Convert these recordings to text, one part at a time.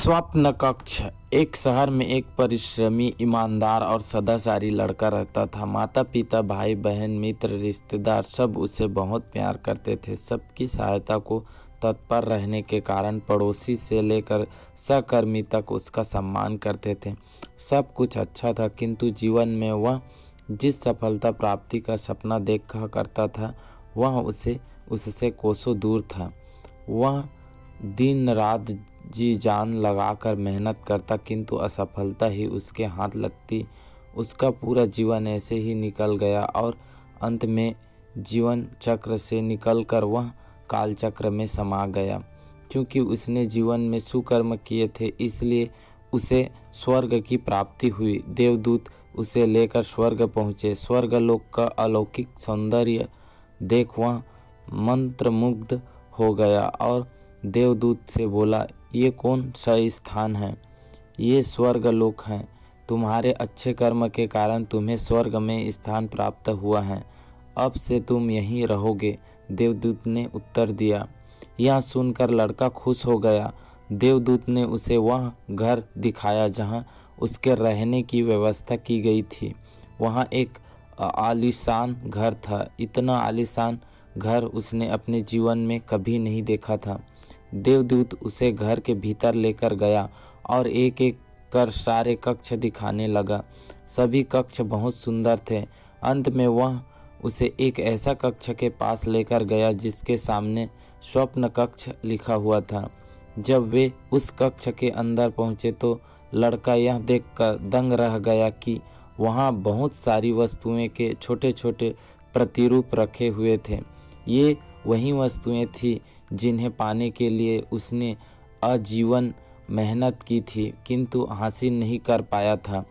स्वप्न कक्ष। एक शहर में एक परिश्रमी, ईमानदार और सदाचारी लड़का रहता था। माता पिता, भाई बहन, मित्र, रिश्तेदार सब उसे बहुत प्यार करते थे। सबकी सहायता को तत्पर रहने के कारण पड़ोसी से लेकर सहकर्मी तक उसका सम्मान करते थे। सब कुछ अच्छा था, किंतु जीवन में वह जिस सफलता प्राप्ति का सपना देखा करता था वह उससे कोसों दूर था। वह दिन रात जी जान लगाकर मेहनत करता, किंतु असफलता ही उसके हाथ लगती। उसका पूरा जीवन ऐसे ही निकल गया और अंत में जीवन चक्र से निकलकर वह काल चक्र में समा गया। क्योंकि उसने जीवन में सुकर्म किए थे, इसलिए उसे स्वर्ग की प्राप्ति हुई। देवदूत उसे लेकर स्वर्ग पहुँचे। स्वर्गलोक का अलौकिक सौंदर्य देख वह मंत्रमुग्ध हो गया और देवदूत से बोला, ये कौन सा स्थान है? ये स्वर्गलोक है। तुम्हारे अच्छे कर्म के कारण तुम्हें स्वर्ग में स्थान प्राप्त हुआ है। अब से तुम यहीं रहोगे। देवदूत ने उत्तर दिया। यह सुनकर लड़का खुश हो गया। देवदूत ने उसे वह घर दिखाया जहाँ उसके रहने की व्यवस्था की गई थी। वहाँ एक आलीशान घर था। इतना आलीशान घर उसने अपने जीवन में कभी नहीं देखा था। देवदूत उसे घर के भीतर लेकर गया और एक एक कर सारे कक्ष दिखाने लगा। सभी कक्ष बहुत सुंदर थे। अंत में वह उसे एक ऐसा कक्ष के पास लेकर गया जिसके सामने स्वप्न कक्ष लिखा हुआ था। जब वे उस कक्ष के अंदर पहुंचे तो लड़का यह देखकर दंग रह गया कि वहां बहुत सारी वस्तुएं के छोटे छोटे प्रतिरूप रखे हुए थे। ये वही वस्तुएं थी जिन्हें पाने के लिए उसने आजीवन मेहनत की थी, किंतु हासिल नहीं कर पाया था।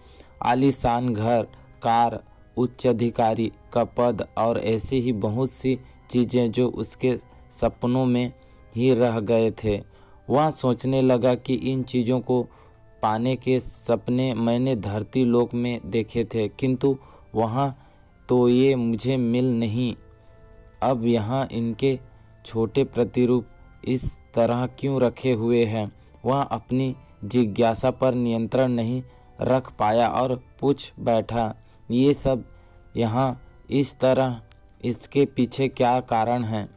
आलीशान घर, कार, उच्च अधिकारी का पद और ऐसी ही बहुत सी चीज़ें जो उसके सपनों में ही रह गए थे। वह सोचने लगा कि इन चीज़ों को पाने के सपने मैंने धरती लोक में देखे थे, किंतु वहाँ तो ये मुझे मिल नहीं। अब यहाँ इनके छोटे प्रतिरूप इस तरह क्यों रखे हुए हैं? वह अपनी जिज्ञासा पर नियंत्रण नहीं रख पाया और पूछ बैठा, ये सब यहाँ इस तरह, इसके पीछे क्या कारण है?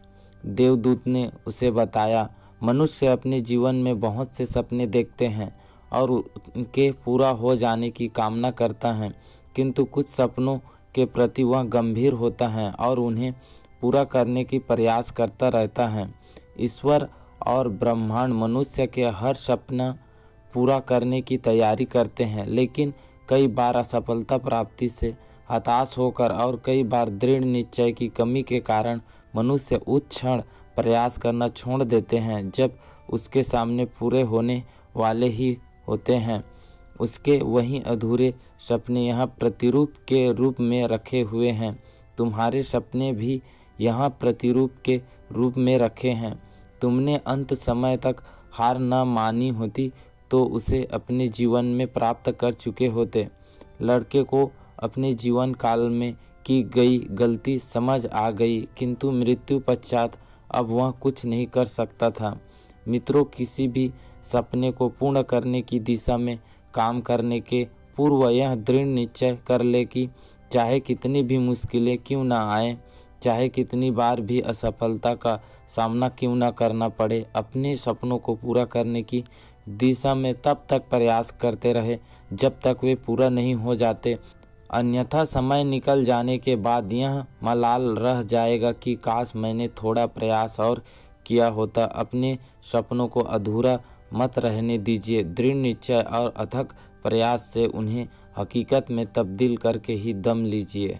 देवदूत ने उसे बताया, मनुष्य अपने जीवन में बहुत से सपने देखते हैं और उनके पूरा हो जाने की कामना करता है, किंतु कुछ सपनों के प्रति वह गंभीर होता है और उन्हें पूरा करने की प्रयास करता रहता है। ईश्वर और ब्रह्मांड मनुष्य के हर सपना पूरा करने की तैयारी करते हैं, लेकिन कई बार असफलता प्राप्ति से हताश होकर और कई बार दृढ़ निश्चय की कमी के कारण मनुष्य उस क्षण प्रयास करना छोड़ देते हैं जब उसके सामने पूरे होने वाले ही होते हैं। उसके वही अधूरे सपने यहाँ प्रतिरूप के रूप में रखे हुए हैं। तुम्हारे सपने भी यहाँ प्रतिरूप के रूप में रखे हैं। तुमने अंत समय तक हार न मानी होती तो उसे अपने जीवन में प्राप्त कर चुके होते। लड़के को अपने जीवन काल में की गई गलती समझ आ गई, किंतु मृत्यु पश्चात अब वह कुछ नहीं कर सकता था। मित्रों, किसी भी सपने को पूर्ण करने की दिशा में काम करने के पूर्व यह दृढ़ निश्चय कर ले कि चाहे कितनी भी मुश्किलें क्यों न आए, चाहे कितनी बार भी असफलता का सामना क्यों न करना पड़े, अपने सपनों को पूरा करने की दिशा में तब तक प्रयास करते रहे जब तक वे पूरा नहीं हो जाते। अन्यथा समय निकल जाने के बाद यह मलाल रह जाएगा कि काश मैंने थोड़ा प्रयास और किया होता। अपने सपनों को अधूरा मत रहने दीजिए। दृढ़ निश्चय और अथक प्रयास से उन्हें हकीकत में तब्दील करके ही दम लीजिए।